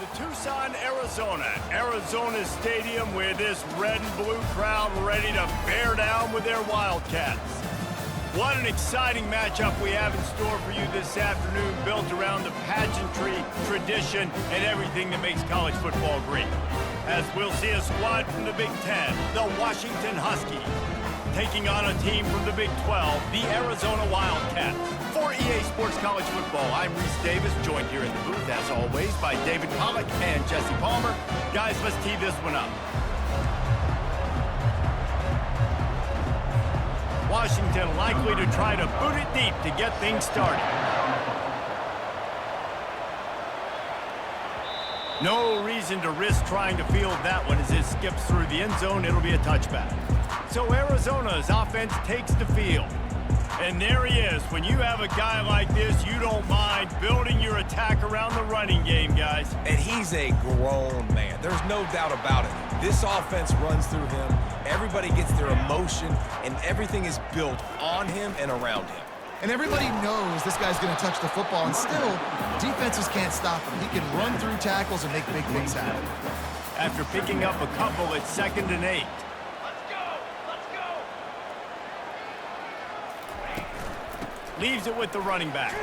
to Tucson, Arizona Stadium, with this red and blue crowd ready to bear down with their Wildcats. What an exciting matchup we have in store for you this afternoon, built around the pageantry, tradition, and everything that makes college football great. As we'll see a squad from the Big Ten, the Washington Huskies, taking on a team from the Big 12, the Arizona Wildcats. For EA Sports College Football, I'm Reese Davis, joined here in the booth, as always, by David Pollack and Jesse Palmer. Guys, let's tee this one up. Washington likely to try to boot it deep to get things started. No reason to risk trying to field that one as it skips through the end zone. It'll be a touchback. So Arizona's offense takes the field. And there he is. When you have a guy like this, you don't mind building your attack around the running game, guys. And he's a grown man. There's no doubt about it. This offense runs through him. Everybody gets their emotion, and everything is built on him and around him. And everybody knows this guy's going to touch the football, and still, defenses can't stop him. He can run through tackles and make big things happen. After picking up a couple, it's 2nd and 8. Leaves it with the running back.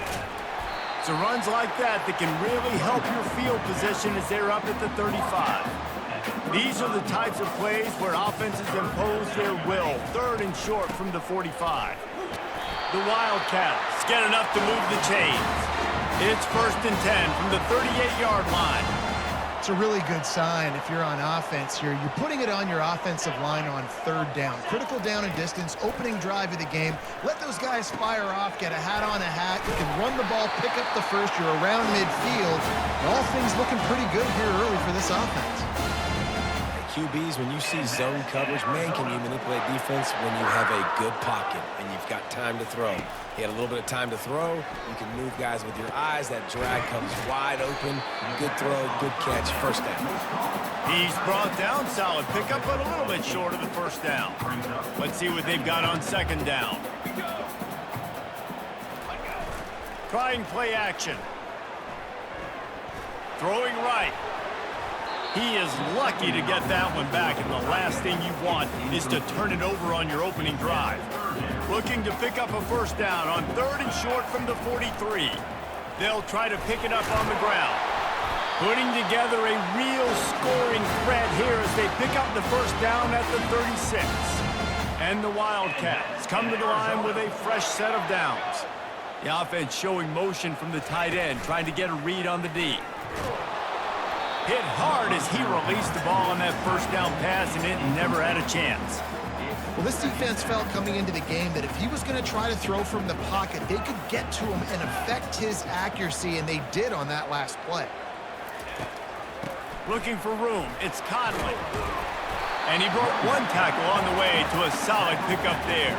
So runs like that can really help your field position as they're up at the 35. These are the types of plays where offenses impose their will. 3rd and short from the 45. The Wildcats get enough to move the chains. It's 1st and 10 from the 38-yard line. It's a really good sign if you're on offense here. You're putting it on your offensive line on 3rd down. Critical down and distance, opening drive of the game. Let those guys fire off, get a hat on a hat. You can run the ball, pick up the first. You're around midfield. And all things looking pretty good here early for this offense. QBs, when you see zone coverage, man, can you manipulate defense when you have a good pocket and you've got time to throw. He had a little bit of time to throw. You can move guys with your eyes. That drag comes wide open. Good throw, good catch, 1st down. He's brought down, solid pickup, but a little bit short of the 1st down. Let's see what they've got on 2nd down. Trying play action. Throwing right. He is lucky to get that one back, and the last thing you want is to turn it over on your opening drive. Looking to pick up a 1st down on 3rd and short from the 43. They'll try to pick it up on the ground. Putting together a real scoring threat here as they pick up the 1st down at the 36. And the Wildcats come to the line with a fresh set of downs. The offense showing motion from the tight end, trying to get a read on the D. Hit hard as he released the ball on that 1st down pass, and it never had a chance. Well, this defense felt coming into the game that if he was going to try to throw from the pocket, they could get to him and affect his accuracy, and they did on that last play. Looking for room, it's Conley. And he broke one tackle on the way to a solid pickup there.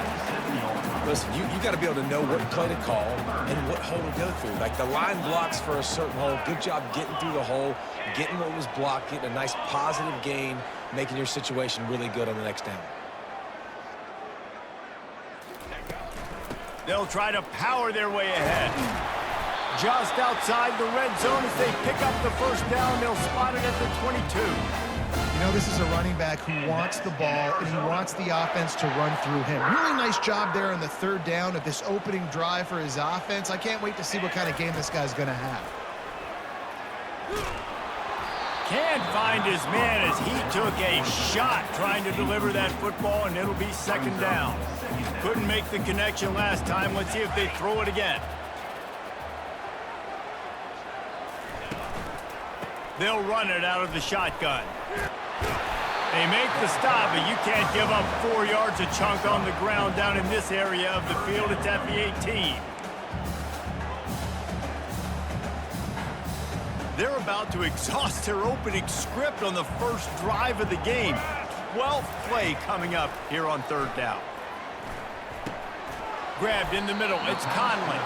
Listen, you got to be able to know what play to call and what hole to go through. Like the line blocks for a certain hole. Good job getting through the hole, getting what was blocked, getting a nice positive gain, making your situation really good on the next down. They'll try to power their way ahead. Just outside the red zone as they pick up the 1st down. They'll spot it at the 22. You know, this is a running back who wants the ball, and he wants the offense to run through him. Really nice job there on the 3rd down of this opening drive for his offense. I can't wait to see what kind of game this guy's going to have. Can't find his man as he took a shot trying to deliver that football, and it'll be 2nd down. Couldn't make the connection last time. Let's see if they throw it again. They'll run it out of the shotgun. They make the stop, but you can't give up 4 yards a chunk on the ground down in this area of the field. It's at the 18. They're about to exhaust their opening script on the 1st drive of the game. 12th play coming up here on 3rd down. Grabbed in the middle, it's Conley.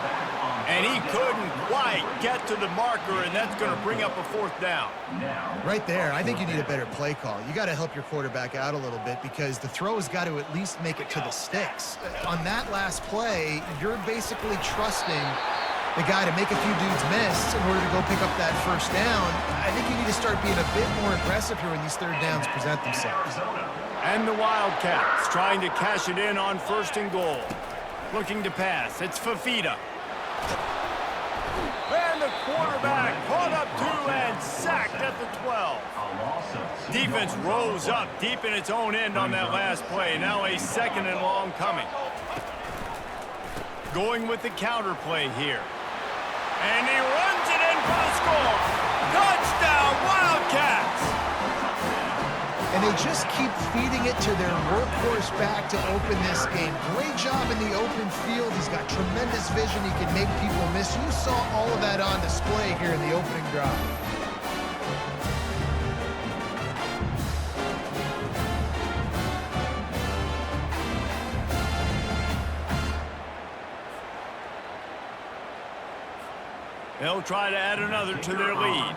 And he couldn't quite get to the marker, and that's going to bring up a 4th down. Right there, I think you need a better play call. You got to help your quarterback out a little bit because the throw has got to at least make it to the sticks. On that last play, you're basically trusting the guy to make a few dudes miss in order to go pick up that first down. I think you need to start being a bit more aggressive here when these third downs present themselves. And the Wildcats trying to cash it in on 1st and goal. Looking to pass. It's Fafita. And the quarterback caught up to and sacked at the 12. Defense rose up deep in its own end on that last play. Now a 2nd and long coming. Going with the counter play here. And he runs it in for the score. Touchdown, Wildcats! And they just keep feeding it to their workhorse back to open this game. Great job in the open field. He's got tremendous vision. He can make people miss. You saw all of that on display here in the opening drive. They'll try to add another to their lead.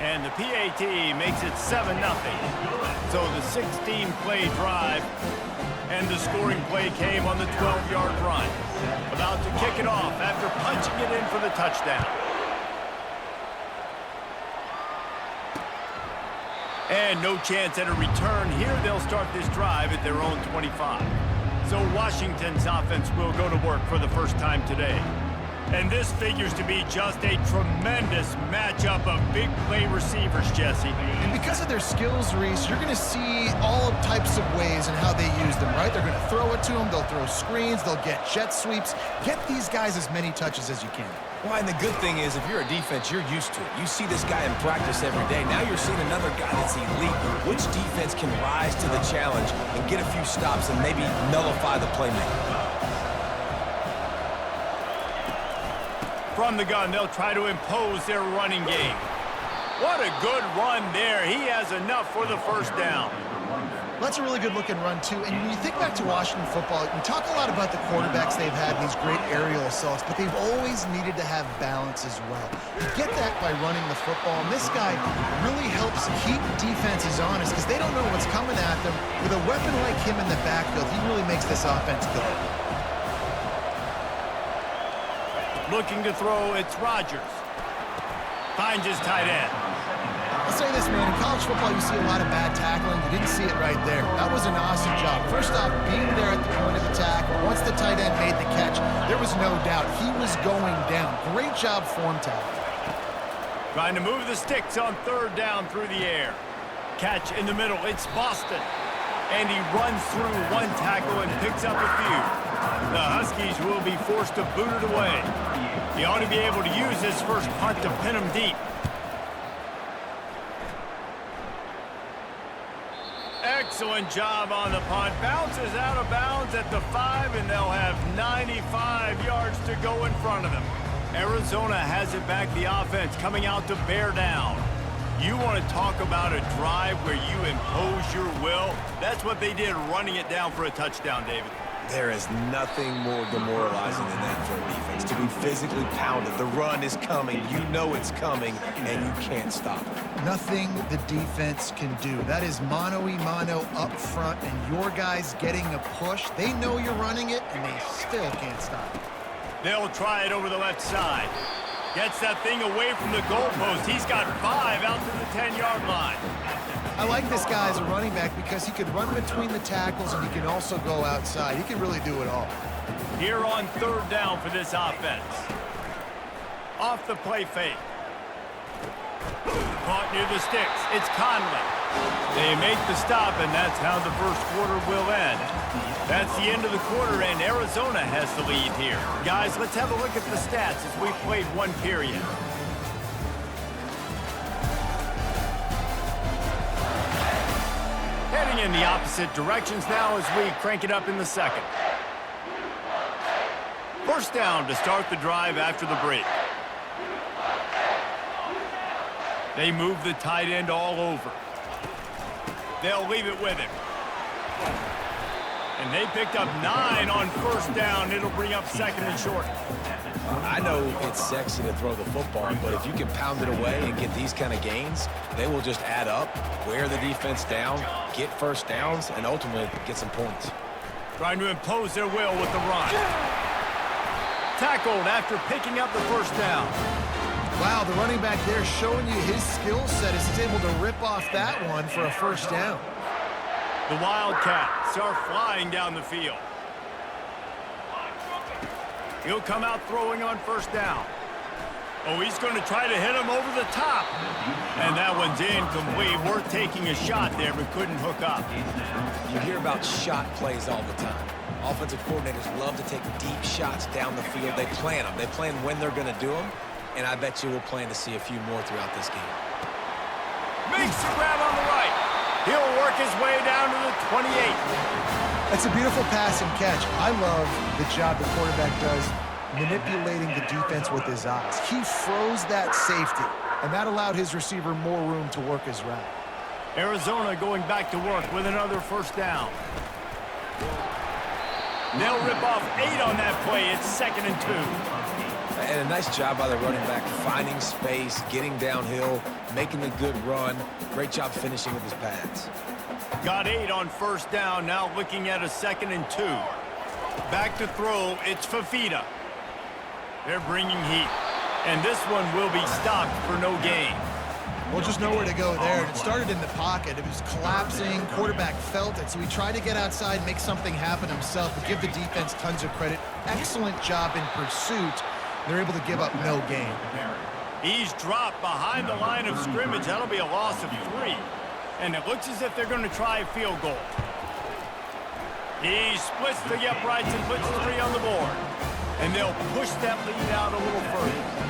And the PAT makes it 7-0. So the 16-play drive and the scoring play came on the 12-yard run. About to kick it off after punching it in for the touchdown. And no chance at a return here. They'll start this drive at their own 25. So Washington's offense will go to work for the first time today. And this figures to be just a tremendous matchup of big play receivers, Jesse. And because of their skills, Reese, you're going to see all types of ways and how they use them, right? They're going to throw it to them. They'll throw screens. They'll get jet sweeps. Get these guys as many touches as you can. Well, and the good thing is, if you're a defense, you're used to it. You see this guy in practice every day. Now you're seeing another guy that's elite. Which defense can rise to the challenge and get a few stops and maybe nullify the playmaker? From the gun, they'll try to impose their running game. What a good run there. He has enough for the first down. That's a really good-looking run, too. And when you think back to Washington football, we talk a lot about the quarterbacks they've had, these great aerial assaults, but they've always needed to have balance as well. You get that by running the football, and this guy really helps keep defenses honest because they don't know what's coming at them. With a weapon like him in the backfield, he really makes this offense go. Looking to throw, it's Rodgers. Finds his tight end. I'll say this, man. In college football, you see a lot of bad tackling. You didn't see it right there. That was an awesome job. First off, being there at the point of attack. Once the tight end made the catch, there was no doubt he was going down. Great job form tackle. Trying to move the sticks on 3rd down through the air. Catch in the middle. It's Boston. And he runs through one tackle and picks up a few. The Huskies will be forced to boot it away. He ought to be able to use his first punt to pin him deep. Excellent job on the punt. Bounces out of bounds at the 5, and they'll have 95 yards to go in front of them. Arizona has it back, the offense coming out to bear down. You want to talk about a drive where you impose your will? That's what they did, running it down for a touchdown, David. There is nothing more demoralizing than that for a defense, to be physically pounded. The run is coming. You know it's coming, and you can't stop it. Nothing the defense can do. That is mano-a-mano up front, and your guys getting a push. They know you're running it, and they still can't stop it. They'll try it over the left side. Gets that thing away from the goalpost. He's got 5 out to the 10-yard line. I like this guy as a running back because he can run between the tackles and he can also go outside. He can really do it all. Here on 3rd down for this offense. Off the play fake. Caught near the sticks. It's Conley. They make the stop, and that's how the first quarter will end. That's the end of the quarter, and Arizona has the lead here. Guys, let's have a look at the stats as we played one period. Heading in the opposite directions now as we crank it up in the second. First down to start the drive after the break. They move the tight end all over. They'll leave it with him. And they picked up 9 on first down. It'll bring up 2nd and short. I know it's sexy to throw the football, but if you can pound it away and get these kind of gains, they will just add up, wear the defense down, get first downs, and ultimately get some points. Trying to impose their will with the run. tackled after picking up the first down. Wow, the running back there showing you his skill set as he's able to rip off that one for a first down. The Wildcats are flying down the field. He'll come out throwing on first down. Oh, he's going to try to hit him over the top. And that one's incomplete. Worth taking a shot there, but couldn't hook up. You hear about shot plays all the time. Offensive coordinators love to take deep shots down the field. They plan them. They plan when they're going to do them. And I bet you we'll plan to see a few more throughout this game. Makes the grab on the right. He'll work his way down to the 28. That's a beautiful pass and catch. I love the job the quarterback does manipulating the defense with his eyes. He froze that safety, and that allowed his receiver more room to work his route. Arizona going back to work with another first down. They'll rip off 8 on that play. It's 2nd and 2. And a nice job by the running back, finding space, getting downhill, making a good run. Great job finishing with his pads. Got 8 on first down, now looking at a 2nd and 2. Back to throw, it's Fafita. They're bringing heat, and this one will be stopped for no gain. Well, just nowhere to go there. It started in the pocket. It was collapsing. Quarterback felt it, so he tried to get outside, make something happen himself, but give the defense tons of credit. Excellent job in pursuit. They're able to give up no gain. He's dropped behind the line of scrimmage. That'll be a loss of 3. And it looks as if they're going to try a field goal. He splits the uprights and puts 3 on the board. And they'll push that lead out a little further.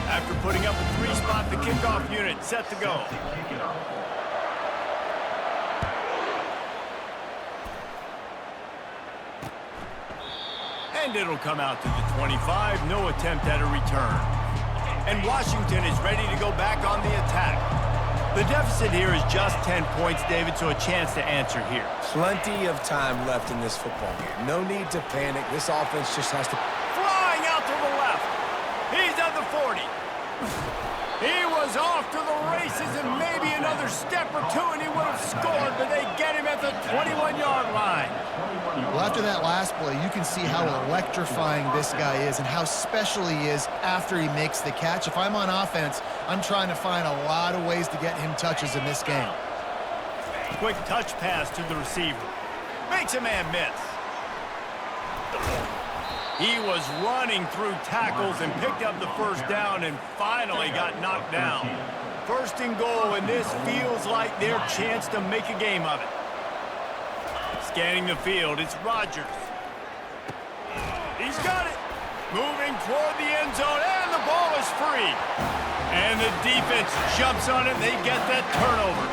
After putting up a 3-spot, the kickoff unit set to go. And it'll come out to the 25. No attempt at a return. And Washington is ready to go back on the attack. The deficit here is just 10 points, David, so a chance to answer here. Plenty of time left in this football game. No need to panic. This offense just has to... Flying out to the left. He's at the 40. He was off to the races and maybe another step or 2 and he would have scored, but they get him at the 21-yard line. Well, after that last play, you can see how electrifying this guy is and how special he is after he makes the catch. If I'm on offense, I'm trying to find a lot of ways to get him touches in this game. Quick touch pass to the receiver. Makes a man miss. He was running through tackles and picked up the first down and finally got knocked down. 1st and goal, and this feels like their chance to make a game of it. Scanning the field, it's Rodgers. He's got it. Moving toward the end zone, and the ball is free. And the defense jumps on it. They get that turnover.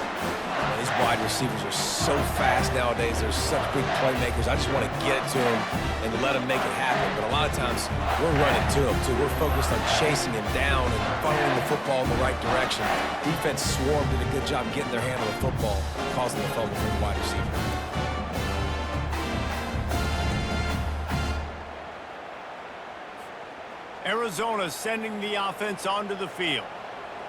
These wide receivers are so fast nowadays. They're such big playmakers. I just want to get it to them and let them make it happen. But a lot of times, we're running to them, too. We're focused on chasing him down and funneling the football in the right direction. Defense swarmed, did a good job getting their hand on the football, causing the fumble for the wide receiver. Arizona sending the offense onto the field.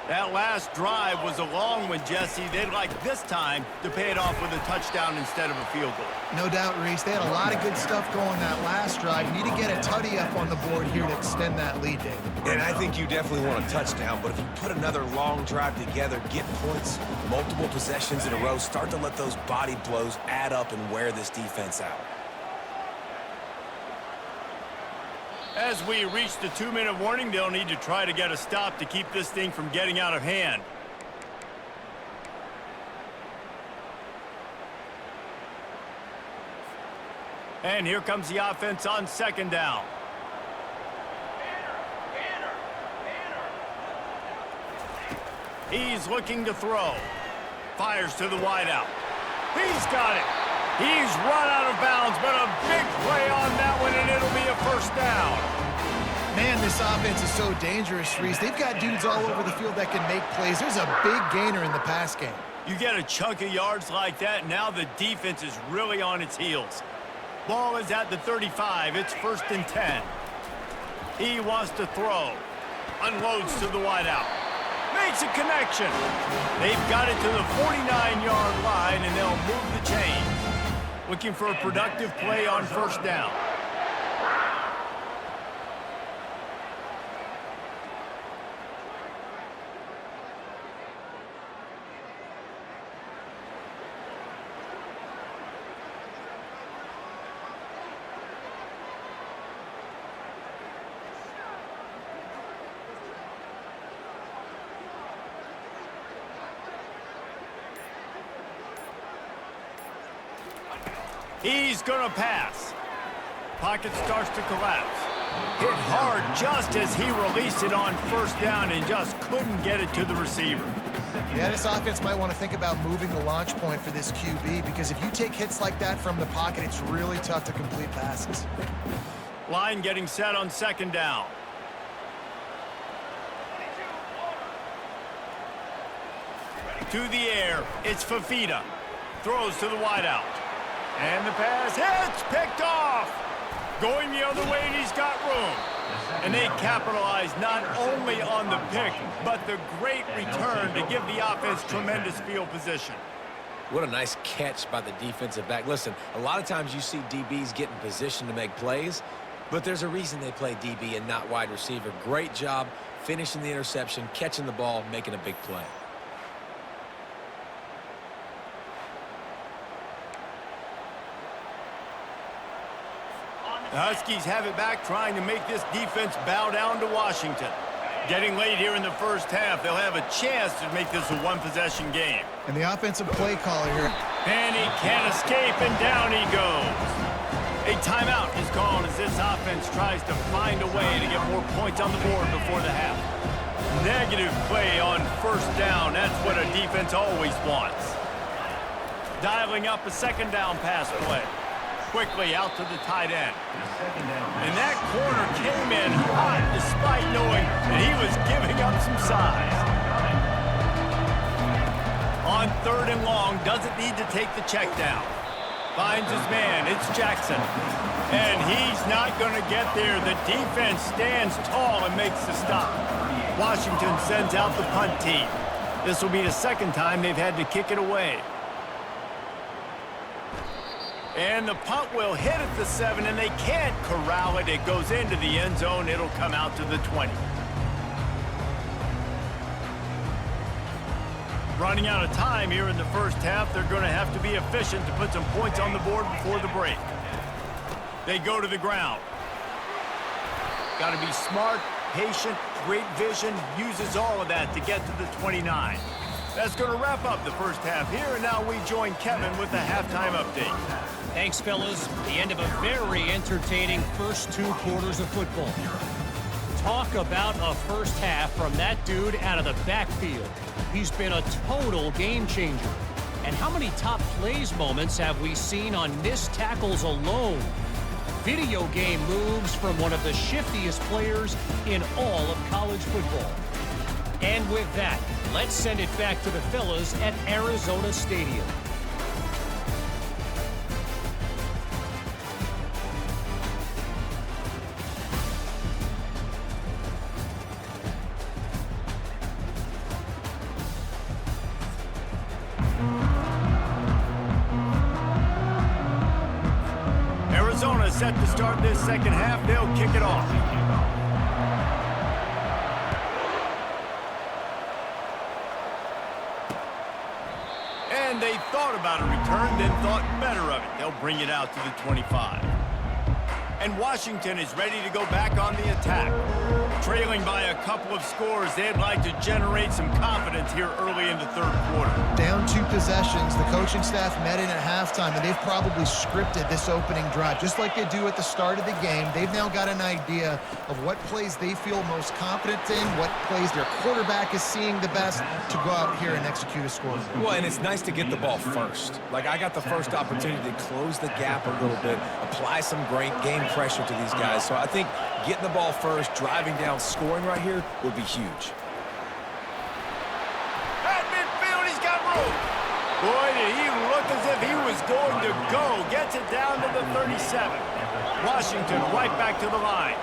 That last drive was a long one, Jesse. They'd like this time to pay it off with a touchdown instead of a field goal. No doubt, Reese. They had a lot of good stuff going that last drive. You need to get a tutty up on the board here to extend that lead, David. And I think you definitely want a touchdown, but if you put another long drive together, get points, multiple possessions in a row, start to let those body blows add up and wear this defense out. As we reach the 2-minute warning, they'll need to try to get a stop to keep this thing from getting out of hand. And here comes the offense on 2nd down. He's looking to throw. Fires to the wideout. He's got it. He's run out of bounds, but a big play on that one, and it'll be a first down. Man, this offense is so dangerous, Reese. They've got dudes all over the field that can make plays. There's a big gainer in the pass game. You get a chunk of yards like that, now the defense is really on its heels. Ball is at the 35. It's 1st and 10. He wants to throw. Unloads to the wideout. Makes a connection. They've got it to the 49-yard line, and they'll move the chains. Looking for a productive play on 1st down. He's going to pass. Pocket starts to collapse. Hit hard just as he released it on 1st down and just couldn't get it to the receiver. Yeah, this offense might want to think about moving the launch point for this QB, because if you take hits like that from the pocket, it's really tough to complete passes. Line getting set on 2nd down. To the air, it's Fafita. Throws to the wideout. And the pass hits, picked off. Going the other way, and he's got room. And they capitalize not only on the pick, but the great return to give the offense tremendous field position. What a nice catch by the defensive back. Listen, a lot of times you see DBs get in position to make plays, but there's a reason they play DB and not wide receiver. Great job finishing the interception, catching the ball, making a big play. The Huskies have it back, trying to make this defense bow down to Washington. Getting late here in the 1st half, they'll have a chance to make this a one-possession game. And the offensive play caller here. And he can't escape, and down he goes. A timeout is called as this offense tries to find a way to get more points on the board before the half. Negative play on 1st down. That's what a defense always wants. Dialing up a 2nd down pass play. Quickly out to the tight end. And that corner came in hot despite knowing that he was giving up some size. On 3rd and long, doesn't need to take the check down. Finds his man, it's Jackson. And he's not going to get there. The defense stands tall and makes the stop. Washington sends out the punt team. This will be the 2nd time they've had to kick it away. And the punt will hit at the 7, and they can't corral it. It goes into the end zone. It'll come out to the 20. Running out of time here in the 1st half. They're going to have to be efficient to put some points on the board before the break. They go to the ground. Got to be smart, patient, great vision. Uses all of that to get to the 29. That's going to wrap up the 1st half here, and now we join Kevin with the halftime update. Thanks, fellas. The end of a very entertaining first 2 quarters of football. Talk about a 1st half from that dude out of the backfield. He's been a total game changer. And how many top plays moments have we seen on missed tackles alone? Video game moves from one of the shiftiest players in all of college football. And with that, let's send it back to the fellas at Arizona Stadium. Arizona set to start this 2nd half. They'll kick it off. And they thought about a return, then thought better of it. They'll bring it out to the 25. And Washington is ready to go back on the attack. Trailing by a couple of scores, they'd like to generate some confidence here early in the 3rd quarter. Down 2 possessions, the coaching staff met in at halftime, and they've probably scripted this opening drive. Just like they do at the start of the game, they've now got an idea of what plays they feel most confident in, what plays their quarterback is seeing the best to go out here and execute a score. Well, and it's nice to get the ball first. Like, I got the first opportunity to close the gap a little bit, apply some great game pressure to these guys. So I think getting the ball first, driving down, scoring right here would be huge. At midfield, he's got room. Boy, did he look looked as if he was going to go. Gets it down to the 37. Washington right back to the line.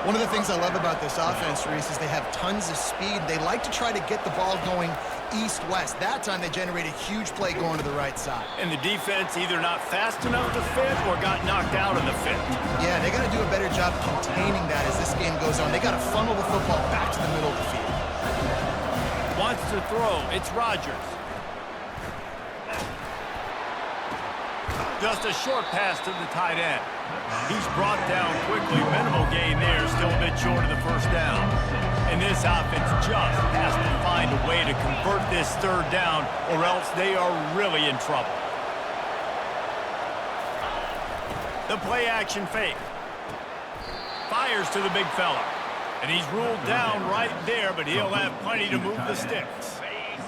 One of the things I love about this offense, Reese, is they have tons of speed. They like to try to get the ball going east-west. That time they generate a huge play going to the right side. And the defense either not fast enough to fit or got knocked out in the fit. Yeah, they got to do a better job containing that as this game goes on. They got to funnel the football back to the middle of the field. Wants to throw. It's Rodgers. Just a short pass to the tight end. He's brought down quickly. Minimal gain there. Still a bit short of the first down. And this offense just has to find a way to convert this third down or else they are really in trouble. The play action fake. Fires to the big fella. And he's ruled down right there, but he'll have plenty to move the sticks.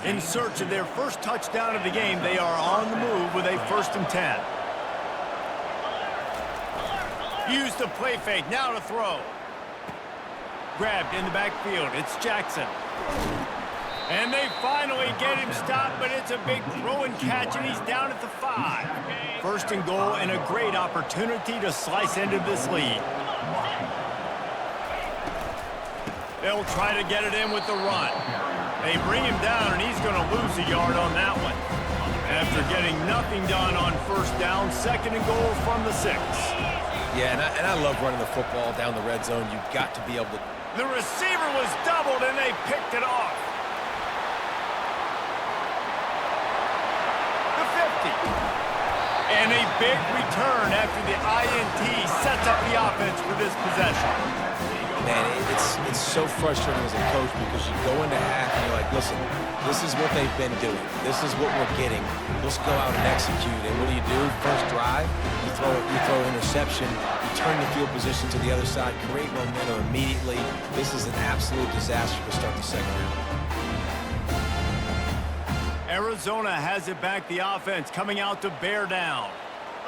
In search of their first touchdown of the game, they are on the move with a 1st and 10. Use the play fake, now to throw. Grabbed in the backfield, it's Jackson. And they finally get him stopped, but it's a big throw and catch, and he's down at the 5. 1st and goal, and a great opportunity to slice into this lead. They'll try to get it in with the run. They bring him down, and he's going to lose a yard on that one. After getting nothing done on 1st down, 2nd and goal from the 6. Yeah, and I love running the football down the red zone. You've got to be able to... The receiver was doubled, and they picked it off. The 50. And a big return after the INT sets up the offense for this possession. Man, it's so frustrating as a coach because you go into half and you're like, listen, this is what they've been doing. This is what we're getting. Let's go out and execute. And what do? First drive, you throw interception, you turn the field position to the other side, create momentum immediately. This is an absolute disaster to start the second half. Arizona has it back, the offense coming out to bear down.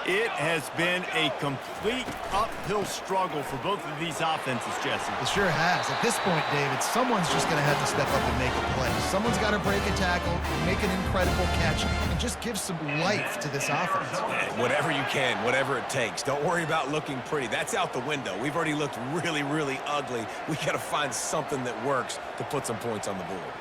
It has been a complete uphill struggle for both of these offenses, Jesse. It sure has. At this point, David, someone's just going to have to step up and make a play. Someone's got to break a tackle, make an incredible catch, and just give some life to this offense. Whatever you can, whatever it takes. Don't worry about looking pretty. That's out the window. We've already looked really, really ugly. We got to find something that works to put some points on the board.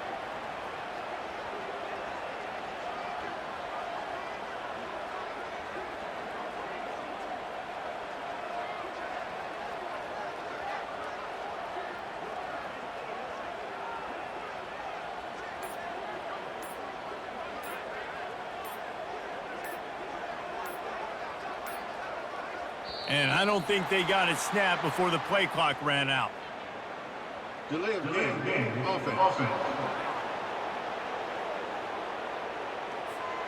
And I don't think they got it snapped before the play clock ran out. Delay of game. Offense.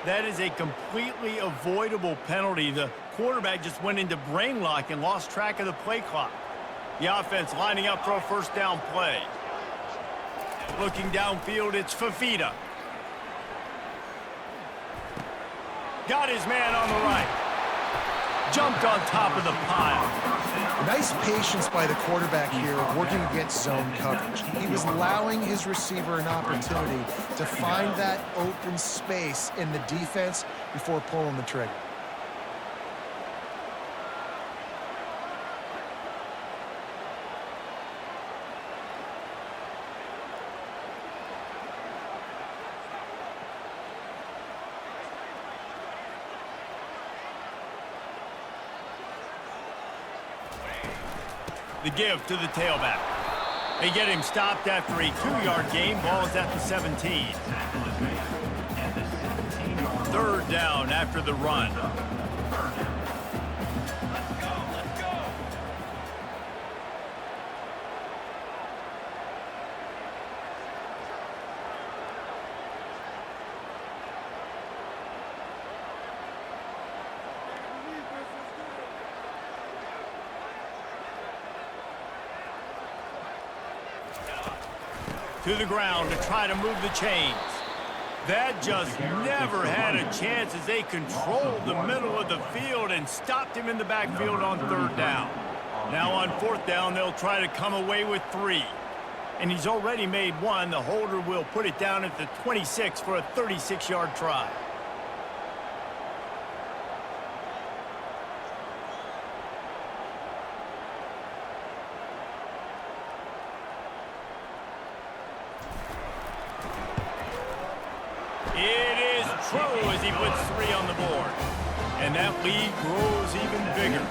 That is a completely avoidable penalty. The quarterback just went into brain lock and lost track of the play clock. The offense lining up for a 1st down play. Looking downfield, it's Fafita. Got his man on the right. Jumped on top of the pile. Nice patience by the quarterback here working against zone coverage. He was allowing his receiver an opportunity to find that open space in the defense before pulling the trigger. The give to the tailback. They get him stopped after a 2-yard gain. Ball is at the 17. 3rd down after the run. To the ground to try to move the chains. That just never had a chance as they controlled the middle of the field and stopped him in the backfield on 3rd down. Now on 4th down, they'll try to come away with 3. And he's already made 1. The holder will put it down at the 26 for a 36-yard try. scoreboard. And that lead grows even bigger.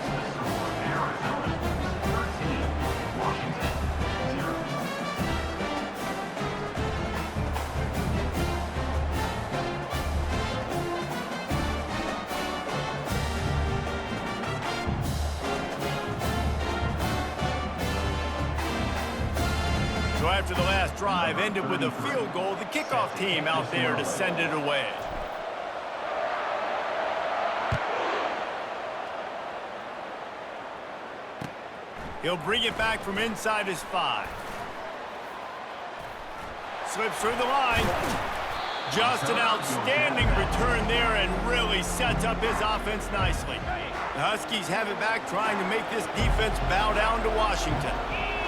So after the last drive ended with a field goal, the kickoff team out there to send it away. He'll bring it back from inside his 5. Slips through the line. Just an outstanding return there and really sets up his offense nicely. The Huskies have it back, trying to make this defense bow down to Washington.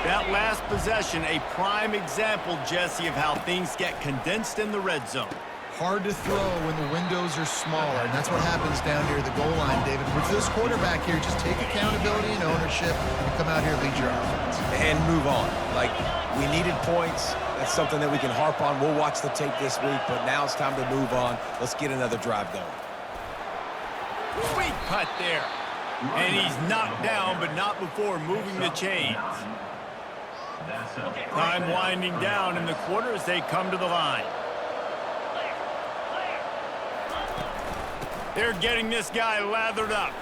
That last possession, a prime example, Jesse, of how things get condensed in the red zone. Hard to throw when the windows are smaller, and that's what happens down here at the goal line, David. With this quarterback here, just take accountability and ownership and come out here and lead your offense. And move on. Like, we needed points. That's something that we can harp on. We'll watch the tape this week, but now it's time to move on. Let's get another drive going. Sweet cut there. And he's knocked down, but not before moving the chains. Time winding down in the quarter as they come to the line. They're getting this guy lathered up.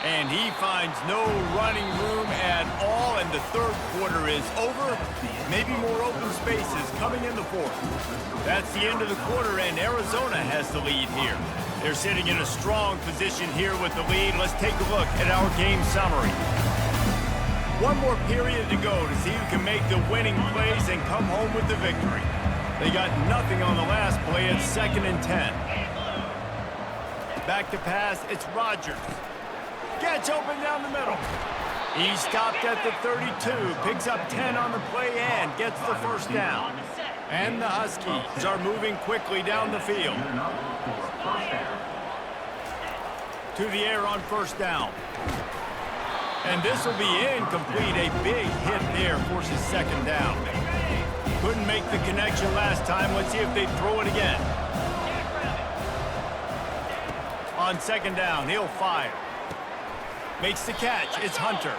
And he finds no running room at all, and the third quarter is over. Maybe more open spaces coming in the fourth. That's the end of the quarter, and Arizona has the lead here. They're sitting in a strong position here with the lead. Let's take a look at our game summary. One more period to go to see who can make the winning plays and come home with the victory. They got nothing on the last play. It's 2nd and 10. Back to pass, it's Rodgers. Gets open down the middle. He stopped at the 32, picks up 10 on the play and gets the first down. And the Huskies are moving quickly down the field. To the air on first down. And this will be incomplete. A big hit there forces 2nd down. Couldn't make the connection last time. Let's see if they throw it again. On 2nd down, he'll fire. Makes the catch. It's Hunter.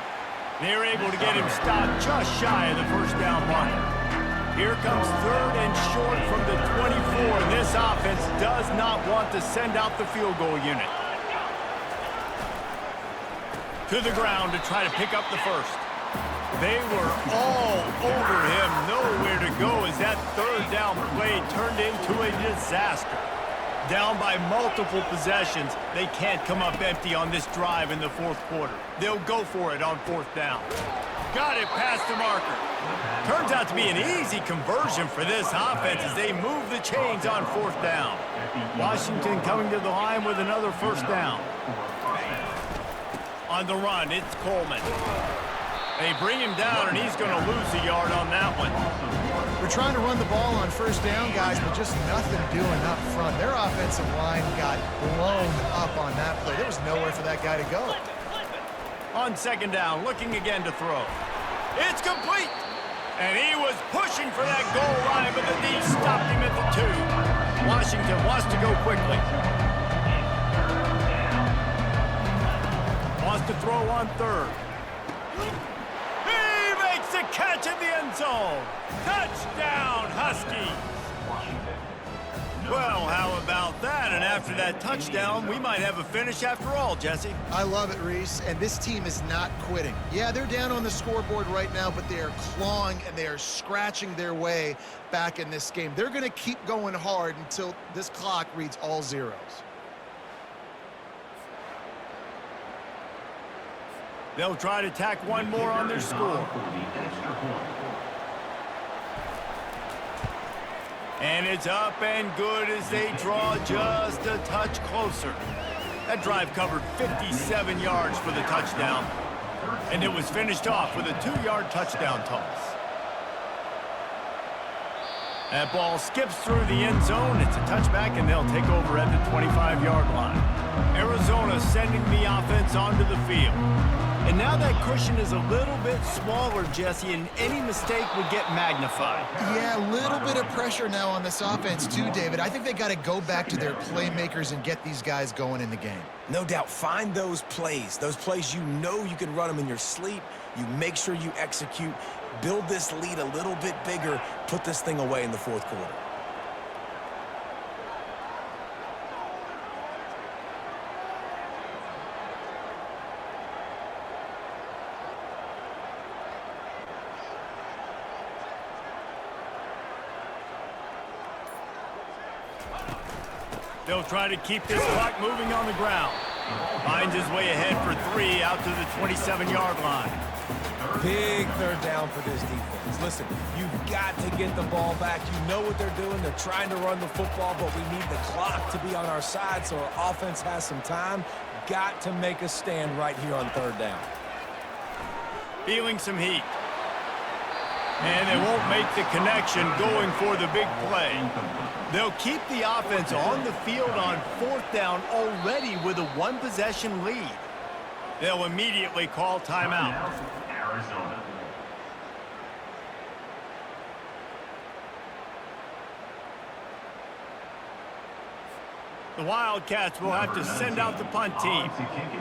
They're able to get him stopped just shy of the first down marker. Here comes 3rd and short from the 24. And this offense does not want to send out the field goal unit. To the ground to try to pick up the first. They were all over him. Nowhere to go as that 3rd down play turned into a disaster. Down by multiple possessions, they can't come up empty on this drive in the 4th quarter. They'll go for it on 4th down. Got it past the marker. Turns out to be an easy conversion for this offense as they move the chains on 4th down. Washington coming to the line with another 1st down. On the run, it's Coleman. They bring him down, and he's going to lose a yard on that one. We're trying to run the ball on 1st down, guys, but just nothing doing up front. Their offensive line got blown up on that play. There was nowhere for that guy to go. On 2nd down, looking again to throw. It's complete! And he was pushing for that goal line, but the D stopped him at the 2. Washington wants to go quickly. Wants to throw on 3rd. He makes the catch in the end zone. Touchdown, Huskies. Well, how about that? And after that touchdown, we might have a finish after all, Jesse. I love it, Reese, and this team is not quitting. Yeah, they're down on the scoreboard right now, but they are clawing and they are scratching their way back in this game. They're going to keep going hard until this clock reads all zeros. They'll try to tack one more on their score. And it's up and good as they draw just a touch closer. That drive covered 57 yards for the touchdown. And it was finished off with a 2-yard touchdown toss. That ball skips through the end zone. It's a touchback, and they'll take over at the 25-yard line. Arizona sends sending the offense onto the field. And now that cushion is a little bit smaller, Jesse, and any mistake would get magnified. Yeah, a little bit of pressure now on this offense too, David. I think they got to go back to their playmakers and get these guys going in the game. No doubt, find those plays you know you can run them in your sleep. You make sure you execute, build this lead a little bit bigger, put this thing away in the fourth quarter. They'll try to keep this clock moving on the ground. Finds his way ahead for 3 out to the 27-yard line. Big third down for this defense. Listen, you've got to get the ball back. You know what they're doing. They're trying to run the football, but we need the clock to be on our side so our offense has some time. Got to make a stand right here on third down. Feeling some heat. And they won't make the connection going for the big play. They'll keep the offense on the field on fourth down already with a one-possession lead. They'll immediately call timeout. Arizona. The Wildcats will have to send out the punt team.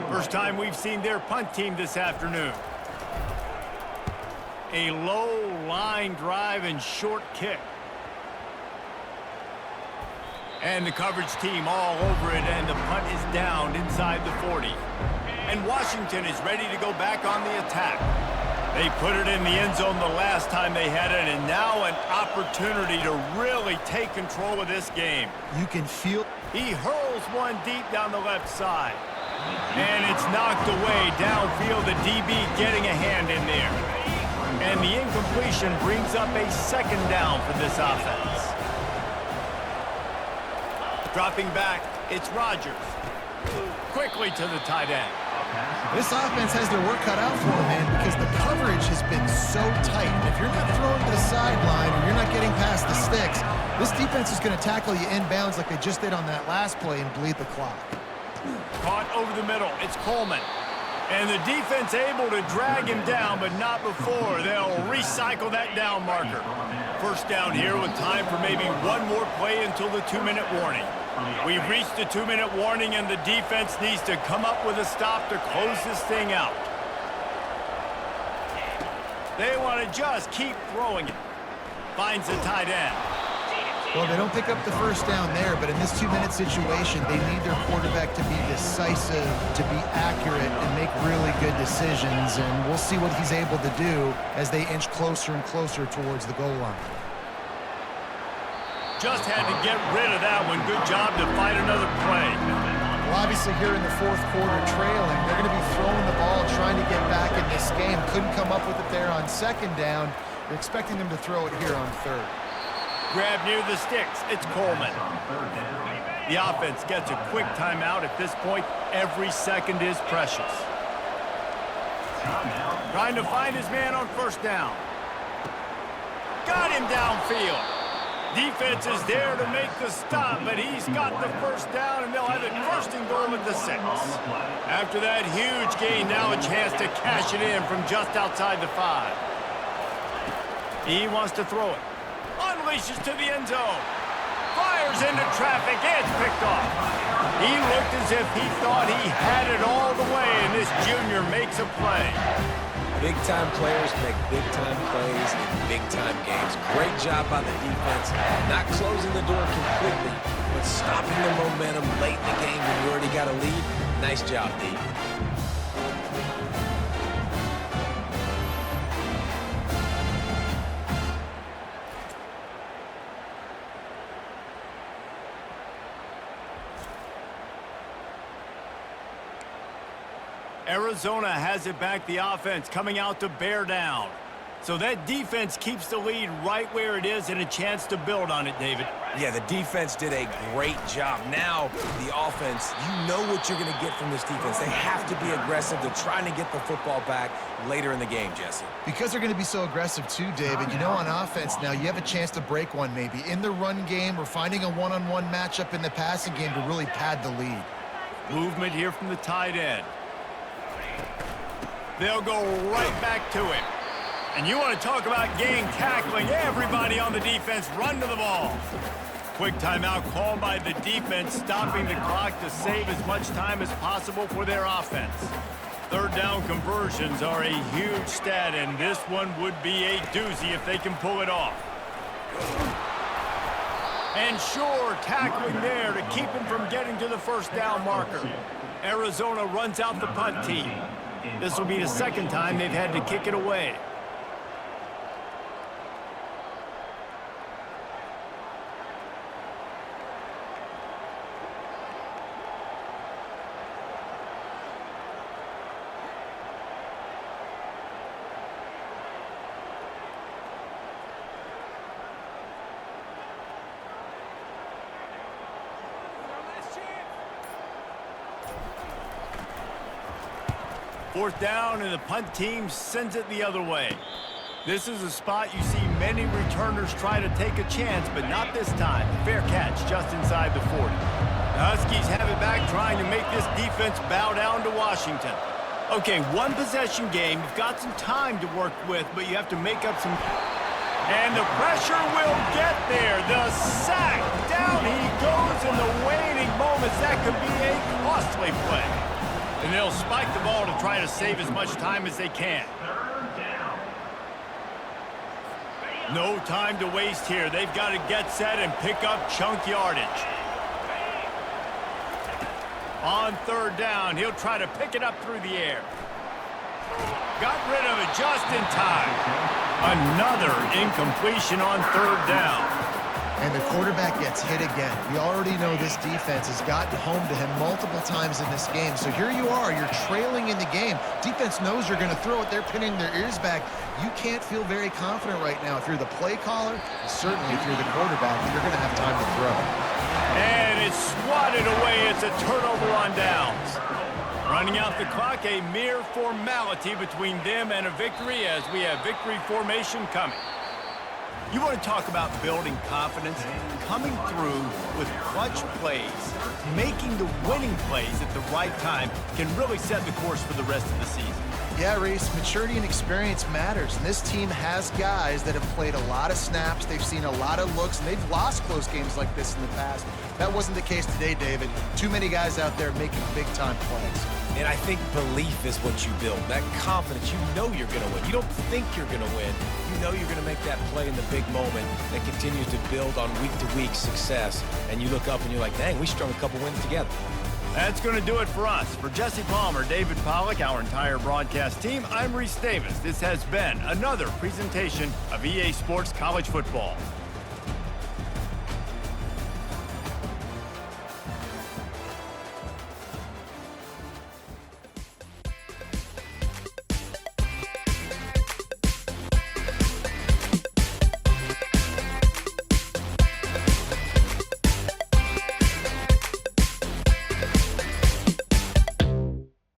First time we've seen their punt team this afternoon. A low line drive and short kick. And the coverage team all over it, and the punt is down inside the 40. And Washington is ready to go back on the attack. They put it in the end zone the last time they had it, and now an opportunity to really take control of this game. You can feel... He hurls one deep down the left side. And it's knocked away downfield, the DB getting a hand in there. And the incompletion brings up a second down for this offense. Dropping back, it's Rodgers. Quickly to the tight end. This offense has their work cut out for them, man, because the coverage has been so tight. And if you're not throwing to the sideline or you're not getting past the sticks, this defense is going to tackle you inbounds like they just did on that last play and bleed the clock. Caught over the middle. It's Coleman. And the defense able to drag him down, but not before. They'll recycle that down marker. First down here with time for maybe one more play until the 2-minute warning. We've reached the 2-minute warning, and the defense needs to come up with a stop to close this thing out. They want to just keep throwing it. Finds the tight end. Well, they don't pick up the first down there, but in this 2-minute situation, they need their quarterback to be decisive, to be accurate, and make really good decisions. And we'll see what he's able to do as they inch closer and closer towards the goal line. Just had to get rid of that one. Good job to fight another play. Well, obviously here in the fourth quarter trailing, they're going to be throwing the ball, trying to get back in this game. Couldn't come up with it there on second down. They're expecting them to throw it here on third. Grab near the sticks. It's Coleman. The offense gets a quick timeout at this point. Every second is precious. Trying to find his man on first down. Got him downfield. Defense is there to make the stop, but he's got the first down, and they'll have it first and goal at the 6. After that huge gain, now a chance to cash it in from just outside the 5. He wants to throw it. Unleashes to the end zone. Fires into traffic. It's picked off. He looked as if he thought he had it all the way, and this junior makes a play. Big-time players make big-time plays in big-time games. Great job by the defense. Not closing the door completely, but stopping the momentum late in the game when you already got a lead. Nice job, D. Arizona has it back, the offense coming out to bear down. So that defense keeps the lead right where it is and a chance to build on it, David. Yeah, the defense did a great job. Now, the offense, you know what you're going to get from this defense. They have to be aggressive. They're trying to get the football back later in the game, Jesse. Because they're going to be so aggressive too, David, you know, on offense now, you have a chance to break one maybe in the run game or finding a one-on-one matchup in the passing game to really pad the lead. Movement here from the tight end. They'll go right back to him. And you want to talk about gang tackling. Everybody on the defense run to the ball. Quick timeout called by the defense, stopping the clock to save as much time as possible for their offense. Third down conversions are a huge stat, and this one would be a doozy if they can pull it off. And sure, tackling there to keep him from getting to the first down marker. Arizona runs out the punt team. This will be the second time they've had to kick it away. Fourth down, and the punt team sends it the other way. This is a spot you see many returners try to take a chance, but not this time. Fair catch just inside the 40. The Huskies have it back, trying to make this defense bow down to Washington. Okay, one possession game. You've got some time to work with, but you have to make up some... And the pressure will get there. The sack. Down he goes in the waning moments. That could be a costly play. And they'll spike the ball to try to save as much time as they can. No time to waste here. They've got to get set and pick up chunk yardage. On third down, he'll try to pick it up through the air. Got rid of it just in time. Another incompletion on third down. And the quarterback gets hit again. We already know this defense has gotten home to him multiple times in this game. So here you are, you're trailing in the game. Defense knows you're going to throw it. They're pinning their ears back. You can't feel very confident right now. If you're the play caller, certainly if you're the quarterback, you're going to have time to throw. And it's swatted away. It's a turnover on downs. Running out the clock, a mere formality between them and a victory as we have victory formation coming. You want to talk about building confidence? Coming through with clutch plays, making the winning plays at the right time can really set the course for the rest of the season. Yeah, Reese, maturity and experience matters. And this team has guys that have played a lot of snaps. They've seen a lot of looks, and they've lost close games like this in the past. That wasn't the case today, David. Too many guys out there making big-time plays. And I think belief is what you build. That confidence, you know you're going to win. You don't think you're going to win. You know you're going to make that play in the big moment that continues to build on week-to-week success. And you look up and you're like, dang, we strung a couple wins together. That's going to do it for us. For Jesse Palmer, David Pollack, our entire broadcast team, I'm Reese Davis. This has been another presentation of EA Sports College Football.